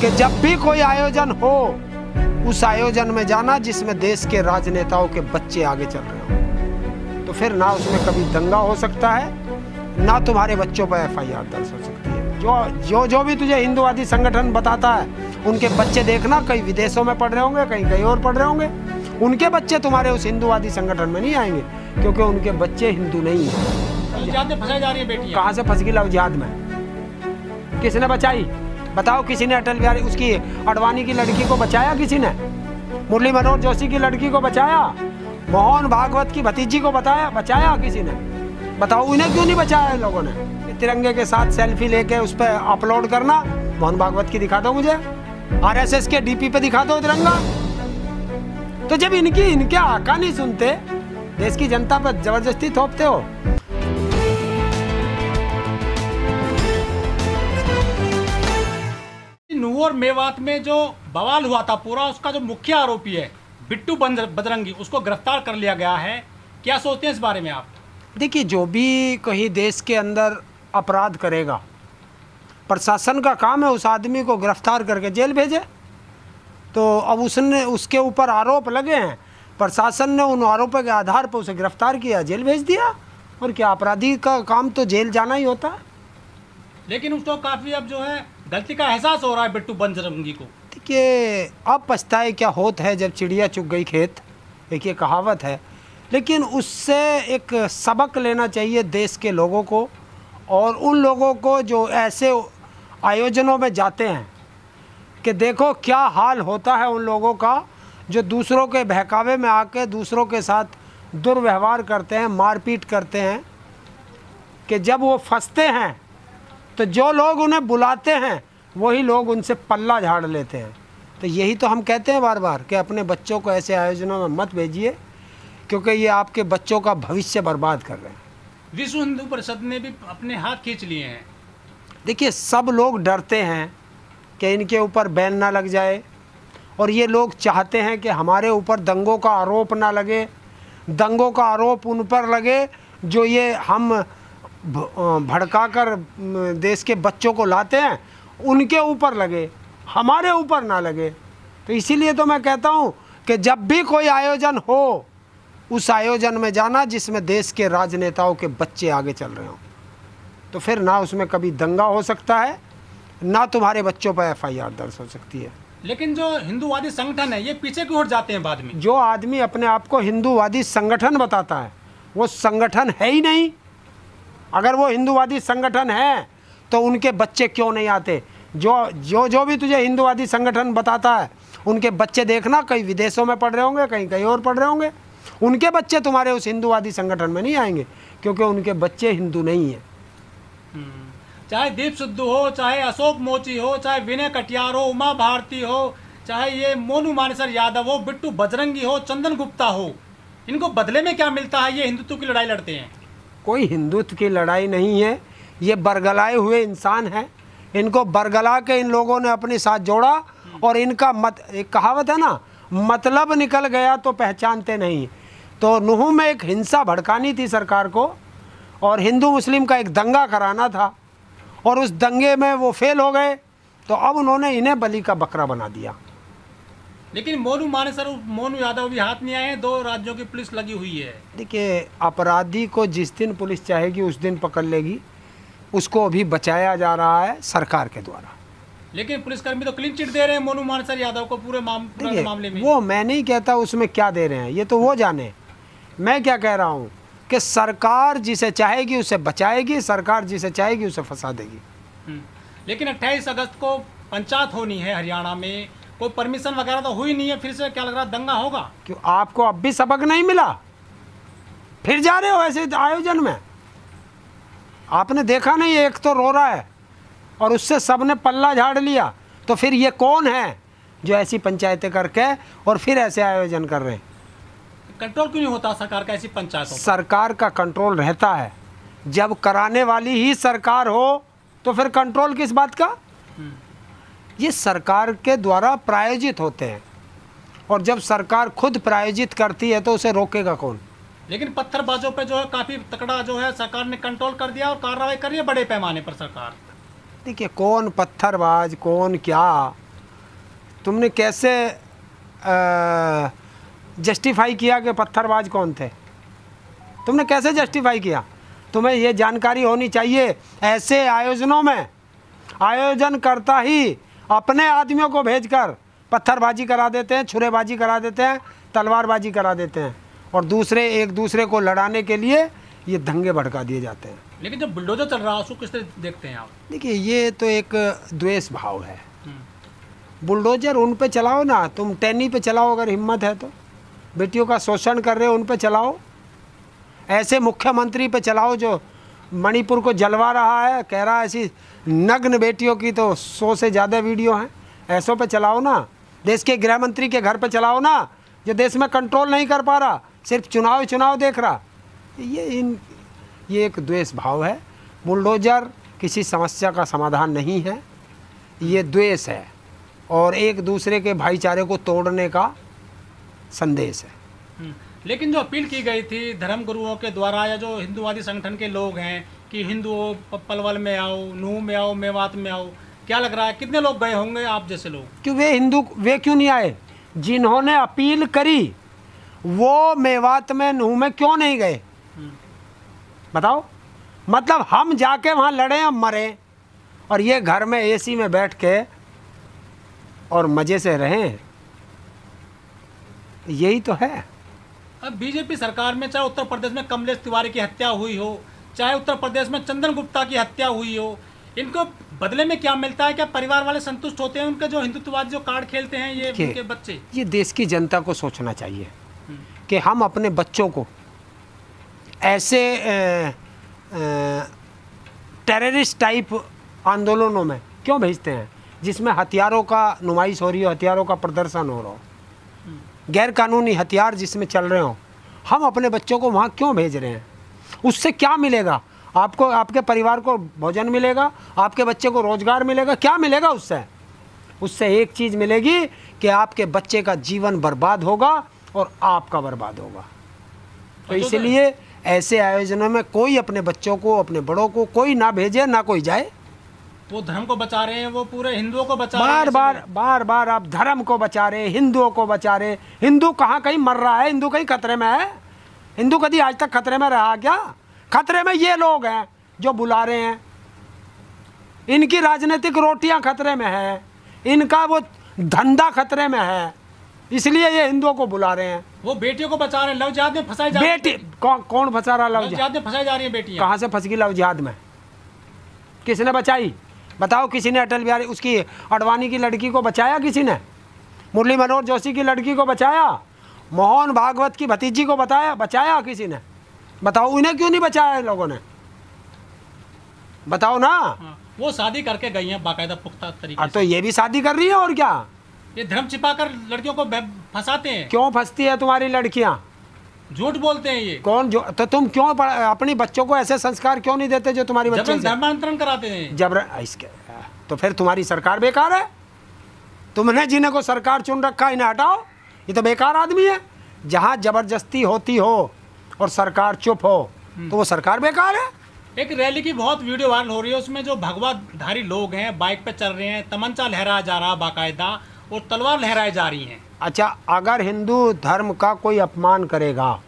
कि जब भी कोई आयोजन हो उस आयोजन में जाना जिसमें देश के राजनेताओं के बच्चे आगे चल रहे हो, तो फिर ना उसमें कभी दंगा हो सकता है, ना तुम्हारे बच्चों पर FIR दर्ज हो सकती है। जो भी तुझे हिंदूवादी संगठन बताता है उनके बच्चे देखना, कहीं विदेशों में पढ़ रहे होंगे, कहीं और पढ़ रहे होंगे, उनके बच्चे तुम्हारे उस हिंदूवादी संगठन में नहीं आएंगे, क्योंकि उनके बच्चे हिंदू नहीं है। जिहाद में फंसाई जा रही है बेटियां। कहाँ से फंस गई लव जिहाद में? किसने बचाई? बताओ, किसी ने अटल बिहारी उसकी अडवाणी की लड़की को बचाया? किसी ने मुरली मनोहर जोशी की लड़की को बचाया? मोहन भागवत की भतीजी को बचाया किसी ने? बताओ, उन्हें क्यों नहीं बचाया इन लोगों ने? तिरंगे के साथ सेल्फी लेके उस पर अपलोड करना, मोहन भागवत की दिखा दो मुझे, RSS के DP पे दिखा दो तिरंगा। तो जब इनके आका नहीं सुनते, देश की जनता पर जबरदस्ती थोपते हो। नूह और मेवात में जो बवाल हुआ था पूरा, उसका जो मुख्य आरोपी है बिट्टू बजरंगी, उसको गिरफ्तार कर लिया गया है। क्या सोचते हैं इस बारे में आप? देखिए, जो भी कहीं देश के अंदर अपराध करेगा, प्रशासन का काम है उस आदमी को गिरफ्तार करके जेल भेजे। तो अब उसके ऊपर आरोप लगे हैं, प्रशासन ने उन आरोपों के आधार पर उसे गिरफ्तार किया, जेल भेज दिया। और क्या, अपराधी का काम तो जेल जाना ही होता है। लेकिन उसको काफ़ी अब जो है गलती का एहसास हो रहा है बिट्टू बजरंगी को। देखिए, अब पछताए क्या होत है जब चिड़िया चुग गई खेत, एक ये कहावत है। लेकिन उससे एक सबक लेना चाहिए देश के लोगों को, और उन लोगों को जो ऐसे आयोजनों में जाते हैं, कि देखो क्या हाल होता है उन लोगों का जो दूसरों के बहकावे में आके दूसरों के साथ दुर्व्यवहार करते हैं, मारपीट करते हैं। कि जब वो फंसते हैं तो जो लोग उन्हें बुलाते हैं वही लोग उनसे पल्ला झाड़ लेते हैं। तो यही तो हम कहते हैं बार बार कि अपने बच्चों को ऐसे आयोजनों में मत भेजिए, क्योंकि ये आपके बच्चों का भविष्य बर्बाद कर रहे हैं। विश्व हिंदू परिषद ने भी अपने हाथ खींच लिए हैं। देखिए, सब लोग डरते हैं कि इनके ऊपर बैन ना लग जाए, और ये लोग चाहते हैं कि हमारे ऊपर दंगों का आरोप ना लगे, दंगों का आरोप उन पर लगे जो ये हम भड़काकर देश के बच्चों को लाते हैं, उनके ऊपर लगे, हमारे ऊपर ना लगे। तो इसीलिए तो मैं कहता हूँ कि जब भी कोई आयोजन हो उस आयोजन में जाना जिसमें देश के राजनेताओं के बच्चे आगे चल रहे हों, तो फिर ना उसमें कभी दंगा हो सकता है, ना तुम्हारे बच्चों पर FIR दर्ज हो सकती है। लेकिन जो हिंदूवादी संगठन है ये पीछे क्यों हट जाते हैं बाद में? जो आदमी अपने आप को हिंदूवादी संगठन बताता है वो संगठन है ही नहीं। अगर वो हिंदूवादी संगठन है तो उनके बच्चे क्यों नहीं आते? जो भी तुझे हिंदूवादी संगठन बताता है उनके बच्चे देखना, कहीं विदेशों में पढ़ रहे होंगे, कहीं और पढ़ रहे होंगे, उनके बच्चे तुम्हारे उस हिंदूवादी संगठन में नहीं आएंगे, क्योंकि उनके बच्चे हिंदू नहीं हैं। चाहे दीप सिद्धू हो, चाहे अशोक मोची हो, चाहे विनय कटियार हो, उमा भारती हो, चाहे ये मोनू मानेसर यादव हो, बिट्टू बजरंगी हो, चंदन गुप्ता हो, इनको बदले में क्या मिलता है? ये हिंदुत्व की लड़ाई लड़ते हैं। कोई हिंदुत्व की लड़ाई नहीं है, ये बरगलाए हुए इंसान हैं। इनको बरगला के इन लोगों ने अपने साथ जोड़ा, और इनका एक कहावत है ना, मतलब निकल गया तो पहचानते नहीं। तो नूह में एक हिंसा भड़कानी थी सरकार को, और हिंदू मुस्लिम का एक दंगा कराना था, और उस दंगे में वो फेल हो गए, तो अब उन्होंने इन्हें बलि का बकरा बना दिया। लेकिन मोनू मानेसर, मोनू यादव भी हाथ नहीं आए हैं, 2 राज्यों की पुलिस लगी हुई है। देखिए, अपराधी को जिस दिन पुलिस चाहेगी उस दिन पकड़ लेगी, उसको अभी बचाया जा रहा है सरकार के द्वारा। लेकिन पुलिसकर्मी तो क्लीन चिट दे रहे हैं मोनू मानेसर यादव को पूरे मामले में। वो मैं नहीं कहता उसमें क्या दे रहे हैं, ये तो वो जाने। मैं क्या कह रहा हूँ कि सरकार जिसे चाहेगी उसे बचाएगी, सरकार जिसे चाहेगी उसे फंसा देगी। लेकिन 28 अगस्त को पंचायत होनी है हरियाणा में, कोई परमिशन वगैरह तो हुई नहीं है, फिर से क्या लग रहा दंगा होगा? क्यों, आपको अब भी सबक नहीं मिला? फिर जा रहे हो ऐसे आयोजन में? आपने देखा नहीं, एक तो रो रहा है और उससे सबने पल्ला झाड़ लिया, तो फिर ये कौन है जो ऐसी पंचायतें करके और फिर ऐसे आयोजन कर रहे हैं? कंट्रोल क्यों नहीं होता सरकार का ऐसी पंचायतों? सरकार का कंट्रोल रहता है, जब कराने वाली ही सरकार हो तो फिर कंट्रोल किस बात का? ये सरकार के द्वारा प्रायोजित होते हैं, और जब सरकार खुद प्रायोजित करती है तो उसे रोकेगा कौन? लेकिन पत्थरबाजों पे जो है काफ़ी तकड़ा जो है सरकार ने कंट्रोल कर दिया और कार्रवाई कर रही है बड़े पैमाने पर सरकार। देखिए, कौन पत्थरबाज कौन क्या, तुमने कैसे जस्टिफाई किया कि पत्थरबाज कौन थे? तुमने कैसे जस्टिफाई किया? तुम्हें ये जानकारी होनी चाहिए। ऐसे आयोजनों में आयोजन करता ही अपने आदमियों को भेजकर पत्थरबाजी करा देते हैं, छुरेबाजी करा देते हैं, तलवारबाजी करा देते हैं, और दूसरे एक दूसरे को लड़ाने के लिए ये दंगे भड़का दिए जाते हैं। लेकिन जब बुलडोजर चल रहा है उसको किस तरह देखते हैं आप? देखिए, ये तो एक द्वेष भाव है। बुलडोजर उन पे चलाओ ना, तुम टैनी पे चलाओ अगर हिम्मत है तो। बेटियों का शोषण कर रहे हो उन पे चलाओ। ऐसे मुख्यमंत्री पे चलाओ जो मणिपुर को जलवा रहा है, कह रहा है ऐसी नग्न बेटियों की तो 100 से ज़्यादा वीडियो हैं, ऐसों पे चलाओ ना। देश के गृह मंत्री के घर पे चलाओ ना, जो देश में कंट्रोल नहीं कर पा रहा, सिर्फ चुनाव देख रहा। ये एक द्वेष भाव है। बुलडोजर किसी समस्या का समाधान नहीं है, ये द्वेष है और एक दूसरे के भाईचारे को तोड़ने का संदेश है। लेकिन जो अपील की गई थी धर्म गुरुओं के द्वारा या जो हिंदूवादी संगठन के लोग हैं कि हिंदुओं पलवल में आओ, नूह में आओ, मेवात में आओ, क्या लग रहा है कितने लोग गए होंगे आप जैसे लोग? क्यों वे क्यों नहीं आए? जिन्होंने अपील करी वो मेवात में, नूह में क्यों नहीं गए? बताओ। मतलब हम जाके वहाँ लड़े और मरे, और ये घर में एसी में बैठ के और मज़े से रहें, यही तो है। अब बीजेपी सरकार में चाहे उत्तर प्रदेश में कमलेश तिवारी की हत्या हुई हो, चाहे उत्तर प्रदेश में चंदन गुप्ता की हत्या हुई हो, इनको बदले में क्या मिलता है? क्या परिवार वाले संतुष्ट होते हैं? उनके जो हिंदुत्ववादी जो कार्ड खेलते हैं ये उनके बच्चे? ये देश की जनता को सोचना चाहिए कि हम अपने बच्चों को ऐसे टेररिस्ट टाइप आंदोलनों में क्यों भेजते हैं जिसमें हथियारों का नुमाइश हो रही हो, हथियारों का प्रदर्शन हो रहा हो, गैर कानूनी हथियार जिसमें चल रहे हो। हम अपने बच्चों को वहाँ क्यों भेज रहे हैं? उससे क्या मिलेगा आपको? आपके परिवार को भोजन मिलेगा, आपके बच्चे को रोजगार मिलेगा, क्या मिलेगा उससे? उससे एक चीज़ मिलेगी कि आपके बच्चे का जीवन बर्बाद होगा और आपका बर्बाद होगा। तो इसलिए ऐसे आयोजनों में कोई अपने बच्चों को, अपने बड़ों को कोई ना भेजे, ना कोई जाए। वो धर्म को बचा रहे हैं, वो पूरे हिंदुओं को बचा रहे हैं। बार बार आप धर्म को बचा रहे, हिंदुओं को बचा रहे। हिंदू कहाँ कहीं मर रहा है? हिंदू कहीं खतरे में है? हिंदू कभी आज तक खतरे में रहा क्या? खतरे में ये लोग हैं जो बुला रहे हैं। इनकी राजनीतिक रोटियां खतरे में है, इनका वो धंधा खतरे में है, इसलिए ये हिंदुओं को बुला रहे हैं। वो बेटियों को बचा रहे हैं, लव जिहाद में फंसाई जा रही है। बेटी कौन फंसा रहा? लव जिहाद में फंसाई जा रही है बेटियां। कहाँ से फंस गई लव जिहाद में? किसने बचाई? बताओ। किसी ने अटल बिहारी, उसकी अडवाणी की लड़की को बचाया? किसी ने? मुरली मनोहर जोशी की लड़की को बचाया? मोहन भागवत की भतीजी को बचाया किसी ने? बताओ। इन्हें क्यों नहीं बचाया इन लोगों ने? बताओ ना। वो शादी करके गई हैं बाकायदा पुख्ता तरीके से। तो ये भी शादी कर रही है और क्या? ये धर्म छिपाकर लड़कियों को फंसाते हैं। क्यों फंसती है तुम्हारी लड़कियां? झूठ बोलते हैं ये। कौन जो? तो तुम क्यों अपनी बच्चों को ऐसे संस्कार क्यों नहीं देते जो तुम्हारी बच्चे धर्मांतरण कराते हैं? इसके तो फिर तुम्हारी सरकार बेकार है। तुमने जिन्हें को सरकार चुन रखा इन्हें हटाओ। ये तो बेकार आदमी है। जहाँ जबरदस्ती होती हो और सरकार चुप हो तो वो सरकार बेकार है। एक रैली की बहुत वीडियो वायरल हो रही है, उसमें जो भगवाधारी लोग हैं बाइक पे चल रहे हैं, तमंचा लहराया जा रहा बाकायदा और तलवार लहराई जा रही हैं। अच्छा, अगर हिंदू धर्म का कोई अपमान करेगा,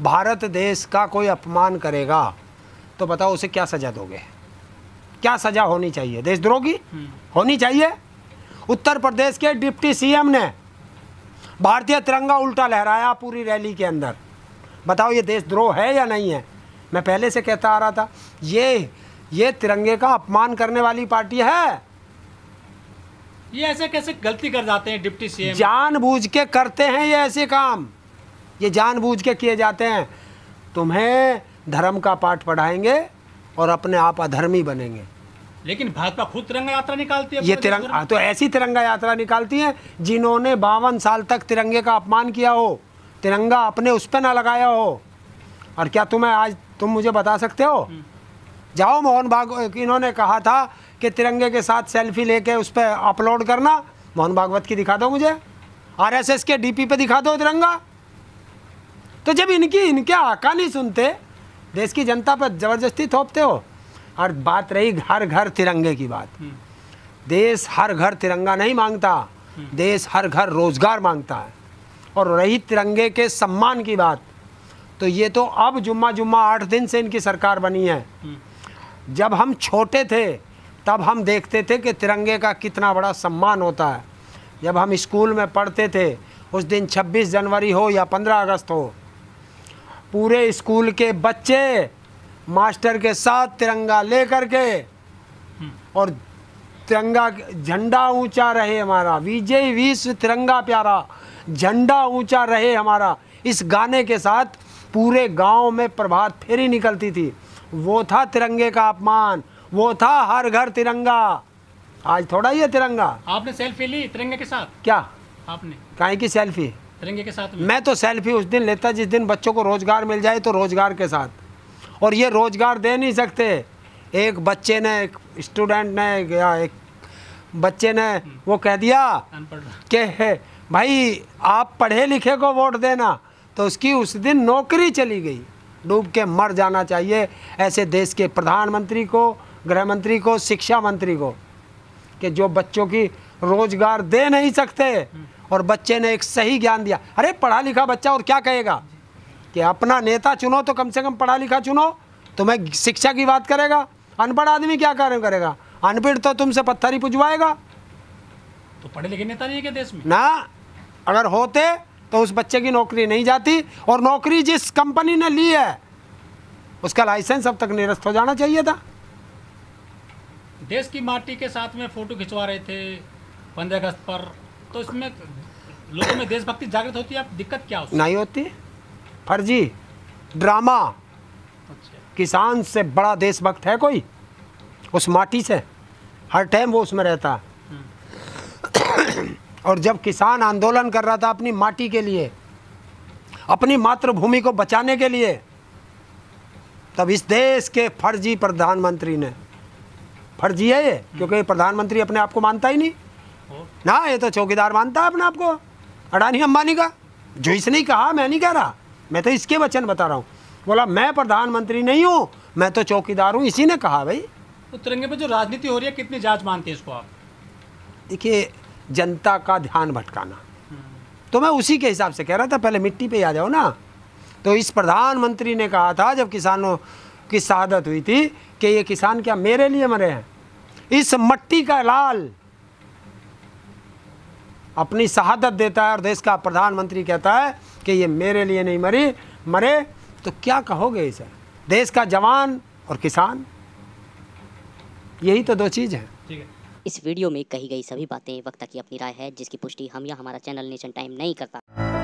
भारत देश का कोई अपमान करेगा, तो बताओ उसे क्या सजा दोगे? क्या सजा होनी चाहिए? देशद्रोह की होनी चाहिए। उत्तर प्रदेश के डिप्टी सीएम ने भारतीय तिरंगा उल्टा लहराया पूरी रैली के अंदर। बताओ ये देशद्रोह है या नहीं है? मैं पहले से कहता आ रहा था ये तिरंगे का अपमान करने वाली पार्टी है। ये ऐसे कैसे गलती कर जाते हैं डिप्टी सीएम? जानबूझ के करते हैं ये ऐसे काम, ये जानबूझ के किए जाते हैं। तुम्हें धर्म का पाठ पढ़ाएंगे और अपने आप अधर्मी बनेंगे। लेकिन भाजपा खुद तिरंगा यात्रा निकालती है। ये तिरंगा तो ऐसी तिरंगा यात्रा निकालती है जिन्होंने 52 साल तक तिरंगे का अपमान किया हो, तिरंगा अपने उस पर ना लगाया हो। और क्या तुम मुझे बता सकते हो? जाओ मोहन भागवत, इन्होंने कहा था कि तिरंगे के साथ सेल्फी लेके उस पर अपलोड करना। मोहन भागवत की दिखा दो मुझे, आरएसएस के डीपी पे दिखा दो तिरंगा। तो जब इनके आका नहीं सुनते, देश की जनता पर जबरदस्ती थोपते हो। और बात रही हर घर तिरंगे की बात, देश हर घर तिरंगा नहीं मांगता। देश हर घर रोजगार मांगता है। और रही तिरंगे के सम्मान की बात, तो ये तो अब जुम्मा 8 दिन से इनकी सरकार बनी है। जब हम छोटे थे तब हम देखते थे कि तिरंगे का कितना बड़ा सम्मान होता है। जब हम स्कूल में पढ़ते थे, उस दिन 26 जनवरी हो या 15 अगस्त हो, पूरे स्कूल के बच्चे मास्टर के साथ तिरंगा लेकर के, और तिरंगा झंडा ऊंचा रहे हमारा, विजय विश्व तिरंगा प्यारा, झंडा ऊंचा रहे हमारा, इस गाने के साथ पूरे गांव में प्रभात फेरी निकलती थी। वो था तिरंगे का अपमान, वो था हर घर तिरंगा। आज थोड़ा ही है तिरंगा। आपने सेल्फी ली तिरंगे के साथ? क्या आपने काहे की सेल्फी? तिरंगे के साथ में? मैं तो सेल्फी उस दिन लेता जिस दिन बच्चों को रोजगार मिल जाए, तो रोजगार के साथ। और ये रोजगार दे नहीं सकते। एक बच्चे ने, एक स्टूडेंट ने या एक बच्चे ने वो कह दिया कि भाई आप पढ़े लिखे को वोट देना, तो उसकी उस दिन नौकरी चली गई। डूब के मर जाना चाहिए ऐसे देश के प्रधानमंत्री को, गृह मंत्री को, शिक्षा मंत्री को, कि जो बच्चों की रोजगार दे नहीं सकते। और बच्चे ने एक सही ज्ञान दिया। अरे पढ़ा लिखा बच्चा और क्या कहेगा कि अपना नेता चुनो तो कम से कम पढ़ा लिखा चुनो, तुम्हें शिक्षा की बात करेगा। अनपढ़ आदमी क्या कार्य करेगा? अनपढ़ तो तुमसे पत्थर ही पुजवाएगा। तो पढ़े लिखे नेता नहीं है क्या देश में? ना, अगर होते तो उस बच्चे की नौकरी नहीं जाती। और नौकरी जिस कंपनी ने ली है उसका लाइसेंस अब तक निरस्त हो जाना चाहिए था। देश की माटी के साथ में फोटो खिंचवा रहे थे 15 अगस्त पर, तो इसमें लोगों में देशभक्ति जागृत होती है? अब दिक्कत क्या होती? नहीं होती, फर्जी ड्रामा। अच्छा। किसान से बड़ा देशभक्त है कोई? उस माटी से हर टाइम वो उसमें रहता है। और जब किसान आंदोलन कर रहा था अपनी माटी के लिए, अपनी मातृभूमि को बचाने के लिए, तब इस देश के फर्जी प्रधानमंत्री ने, फर्जी है ये क्योंकि प्रधानमंत्री अपने आप को मानता ही नहीं ना, ये तो चौकीदार मानता है अपने आप को, अडानी अंबानी का। जो इसने कहा, मैं नहीं कह रहा, मैं तो इसके वचन बता रहा हूँ। बोला मैं प्रधानमंत्री नहीं हूँ, मैं तो चौकीदार हूँ, इसी ने कहा। भाई तो तिरंगे पे जो राजनीति हो रही है, कितनी जांच मानते हैं इसको आप? देखिए, जनता का ध्यान भटकाना, तो मैं उसी के हिसाब से कह रहा था। पहले मिट्टी पे आ जाओ ना। तो इस प्रधानमंत्री ने कहा था जब किसानों की शहादत हुई थी कि ये किसान क्या मेरे लिए मरे हैं? इस मट्टी का लाल अपनी शहादत देता है और देश का प्रधानमंत्री कहता है कि ये मेरे लिए नहीं मरे, तो क्या कहोगे इसे? देश का जवान और किसान, यही तो दो चीज़ है। ठीक है। इस वीडियो में कही गई सभी बातें वक्ता की अपनी राय है, जिसकी पुष्टि हम या हमारा चैनल नेशन टाइम नहीं करता।